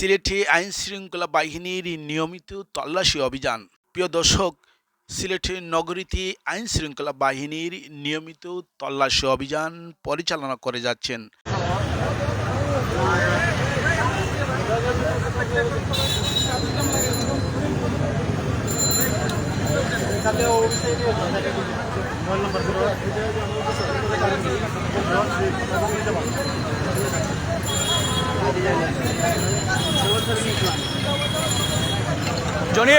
সিলেটে আইন শৃঙ্খলা বাহিনীর নিয়মিত তল্লাশি অভিযান। প্রিয় দর্শক, সিলেটের নগরীতে আইন শৃঙ্খলা বাহিনীর নিয়মিত তল্লাশি অভিযান পরিচালনা করে যাচ্ছেন। জনি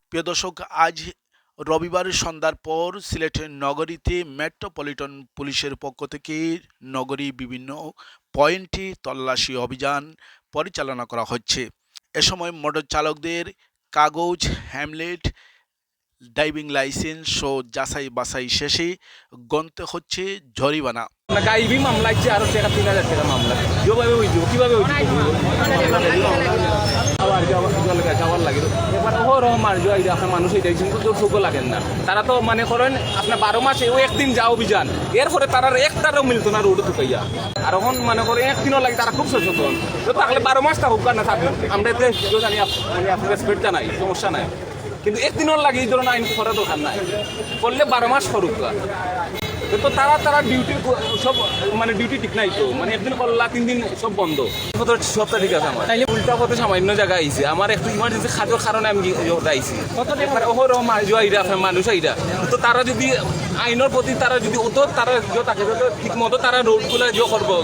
প্রিয় দর্শক, আজ রবিবার সন্ধ্যার পর সিলেটের নগরীতে মেট্রোপলিটন পুলিশের পক্ষ থেকে নগরী বিভিন্ন পয়েন্টে তল্লাশি অভিযান পরিচালনা করা হচ্ছে। এ সময় মোটর চালকদের কাগজ, হ্যামলেট, ড্রাইভিং লাইসেন্স ও যাচাই বাছাই শেষে গণতে হচ্ছে জরিমানা। গাইবি মামলা আছে, আরো টাকা ৩,০০০ টাকা মামলা যেভাবে হইব কিভাবে যাওয়ার লাগে এবার আপনার মানুষ এটাই কিন্তু সুখ লাগেন না। তারা তো মানে করেন আপনার ১২ মাসে ওই একদিন যা অভিযান, এরপরে তারা একটারও মিলতো না রোড ঢুকাইয়া। আর এখন মানে করে একদিনও লাগে, তারা খুব সচেতন। তো তাহলে 12 মাস থাকুক আর না থাকবেন, আমরা এতে জানি মানে আপনার রেসপেক্ট জানাই, সমস্যা নাই। কিন্তু একদিনও লাগে এই ধরনের আইন করা দরকার নাই, করলে 12 মাস করুক। তো তারা ডিউটি সব মানে ডিউটি ঠিক নাই, তো মানে একদিন করলা 3 দিন সব বন্ধ। সপ্তাহ ঠিক আছে, আমার তাইলে উল্টা পথে সামান্য জায়গা আইছে, আমার একটু ইমার্জেন্সি খাদ্যর কারণে আমি আইছি। আপনার মানুষ আইরা তো তারা যদি আইনের প্রতি তারা যদি তারা থাকে ঠিক মতো তারা রোডগুলো করবো।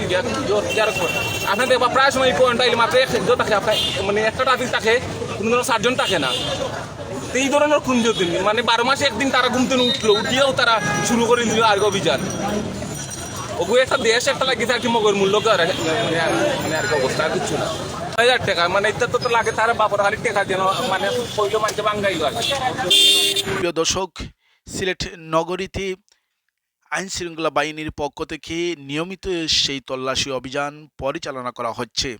আপনার দেখবা প্রায় সময় পয়েন্ট আইলে মাত্র থাকে, মানে একটা ট্রাফিক থাকে, কোনো সার্জন থাকে না। এই ধরনের খুঁজে মানে 12 মাসে একদিন তারা ঘুমতে উঠলো, উঠিয়েও তারা শুরু করে দিল আর অভিযান। ওগু একটা দেশ একটা লাগিয়ে থাকে মগর মূল্য মানে আর কি অবস্থা, আর কিছু না। 1,000 টাকা মানে এটা তো লাগে, তারা বাপর হারি টাকা যেন মানে পয়লা মানতে বাঙ্গাইল আর। প্রিয় দর্শক, সিলেট নগরীতে আইন শৃঙ্খলা বাহিনীর পক্ষ থেকে নিয়মিত সেই তল্লাশি অভিযান পরিচালনা করা হচ্ছে।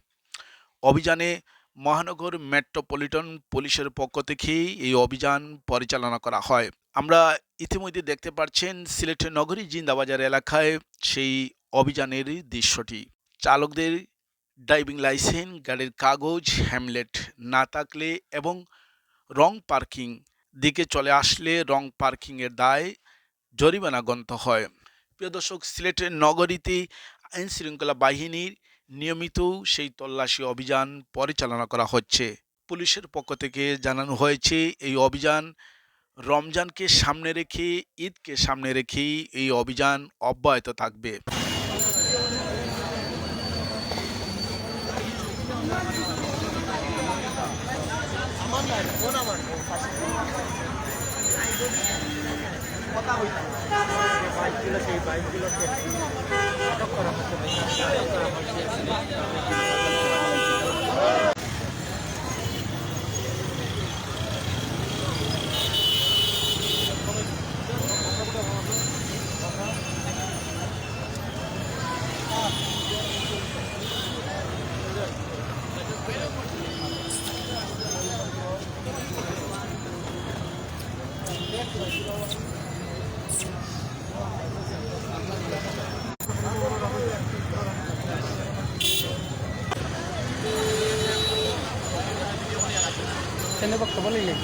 অভিযানে মহানগর মেট্রোপলিটন পুলিশের পক্ষ থেকে এই অভিযান পরিচালনা করা হয়। আমরা ইতিমধ্যে দেখতে পাচ্ছেন সিলেটের নগরী জিন্দাবাজার এলাকায় সেই অভিযানের দৃশ্যটি। চালকদের ড্রাইভিং লাইসেন্স, গাড়ির কাগজ, হ্যামলেট না থাকলে এবং রং পার্কিং দিকে চলে আসলে রং পার্কিংয়ের দায় জরিমানা গণতে হয়। প্রিয় দর্শক, সিলেটের নগরীতে আইন শৃঙ্খলা বাহিনীর নিয়মিত সেই তল্লাশি অভিযান পরিচালনা করা হচ্ছে। পুলিশের পক্ষ থেকে জানানো হয়েছে এই অভিযান রমজানকে সামনে রেখে, ঈদকে সামনে রেখেই এই অভিযান অব্যাহত থাকবে। বক্তব্য লইলে